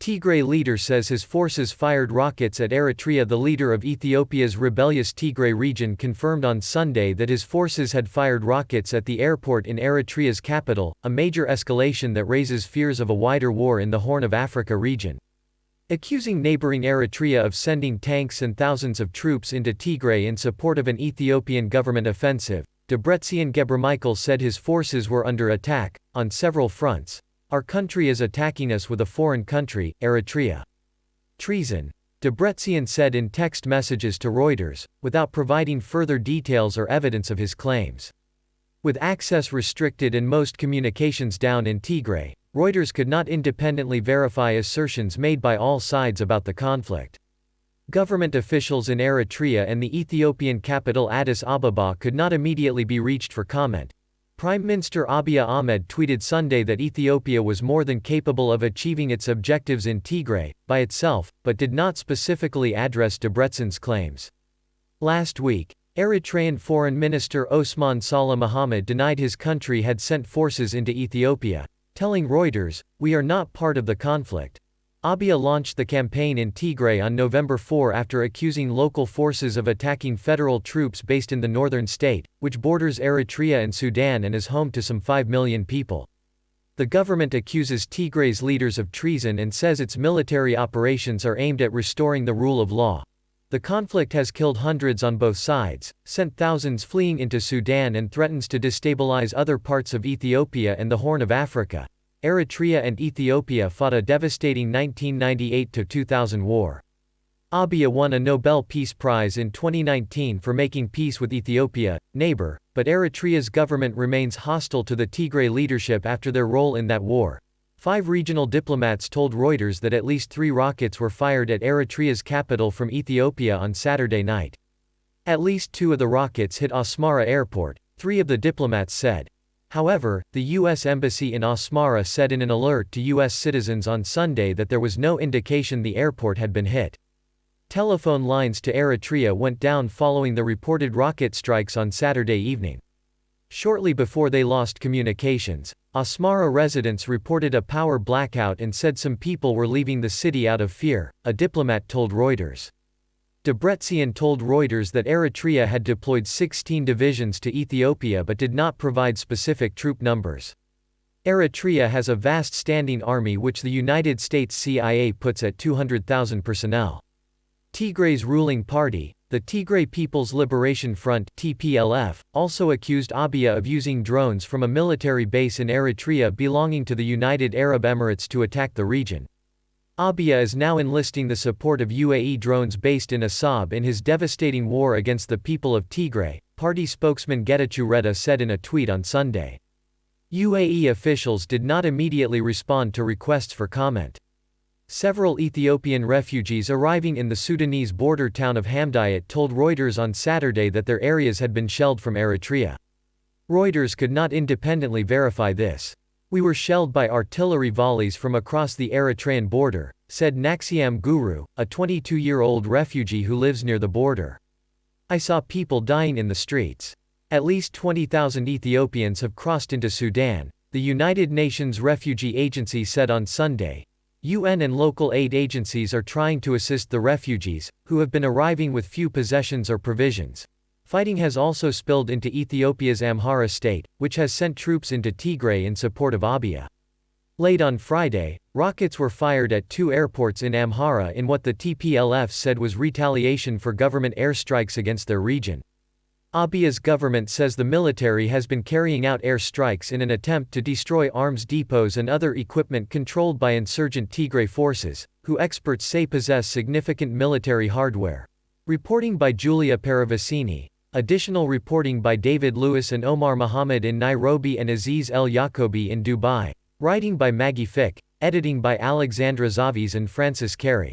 Tigray leader says his forces fired rockets at Eritrea. The leader of Ethiopia's rebellious Tigray region confirmed on Sunday that his forces had fired rockets at the airport in Eritrea's capital, a major escalation that raises fears of a wider war in the Horn of Africa region. Accusing neighbouring Eritrea of sending tanks and thousands of troops into Tigray in support of an Ethiopian government offensive, Debretsion Gebremichael said his forces were under attack, on several fronts. Our country is attacking us with a foreign country, Eritrea. Treason, Debretsion said in text messages to Reuters, without providing further details or evidence of his claims. With access restricted and most communications down in Tigray, Reuters could not independently verify assertions made by all sides about the conflict. Government officials in Eritrea and the Ethiopian capital Addis Ababa could not immediately be reached for comment. Prime Minister Abiy Ahmed tweeted Sunday that Ethiopia was more than capable of achieving its objectives in Tigray, by itself, but did not specifically address Debretsion's claims. Last week, Eritrean Foreign Minister Osman Saleh Mohammed denied his country had sent forces into Ethiopia, telling Reuters, "We are not part of the conflict." Abiy launched the campaign in Tigray on November 4 after accusing local forces of attacking federal troops based in the northern state, which borders Eritrea and Sudan and is home to some 5 million people. The government accuses Tigray's leaders of treason and says its military operations are aimed at restoring the rule of law. The conflict has killed hundreds on both sides, sent thousands fleeing into Sudan and threatens to destabilize other parts of Ethiopia and the Horn of Africa. Eritrea and Ethiopia fought a devastating 1998–2000 war. Abiy won a Nobel Peace Prize in 2019 for making peace with Ethiopia, neighbor, but Eritrea's government remains hostile to the Tigray leadership after their role in that war. 5 regional diplomats told Reuters that at least 3 rockets were fired at Eritrea's capital from Ethiopia on Saturday night. At least 2 of the rockets hit Asmara airport, 3 of the diplomats said. However, the U.S. Embassy in Asmara said in an alert to U.S. citizens on Sunday that there was no indication the airport had been hit. Telephone lines to Eritrea went down following the reported rocket strikes on Saturday evening. Shortly before they lost communications, Asmara residents reported a power blackout and said some people were leaving the city out of fear, a diplomat told Reuters. Debretsion told Reuters that Eritrea had deployed 16 divisions to Ethiopia but did not provide specific troop numbers. Eritrea has a vast standing army which the United States CIA puts at 200,000 personnel. Tigray's ruling party, the Tigray People's Liberation Front (TPLF), also accused Abiy of using drones from a military base in Eritrea belonging to the United Arab Emirates to attack the region. Abiy is now enlisting the support of UAE drones based in Assab in his devastating war against the people of Tigray, party spokesman Getachew Reda said in a tweet on Sunday. UAE officials did not immediately respond to requests for comment. Several Ethiopian refugees arriving in the Sudanese border town of Hamdayat told Reuters on Saturday that their areas had been shelled from Eritrea. Reuters could not independently verify this. "We were shelled by artillery volleys from across the Eritrean border," said Naxiam Guru, a 22-year-old refugee who lives near the border. "I saw people dying in the streets. At least 20,000 Ethiopians have crossed into Sudan," the United Nations Refugee Agency said on Sunday. UN and local aid agencies are trying to assist the refugees, who have been arriving with few possessions or provisions. Fighting has also spilled into Ethiopia's Amhara state, which has sent troops into Tigray in support of Abiy. Late on Friday, rockets were fired at 2 airports in Amhara in what the TPLF said was retaliation for government airstrikes against their region. Abiy's government says the military has been carrying out airstrikes in an attempt to destroy arms depots and other equipment controlled by insurgent Tigray forces, who experts say possess significant military hardware. Reporting by Giulia Paravicini. Additional reporting by David Lewis and Omar Mohammed in Nairobi and Aziz El Yacobi in Dubai. Writing by Maggie Fick. Editing by Alexandra Zavis and Francis Carey.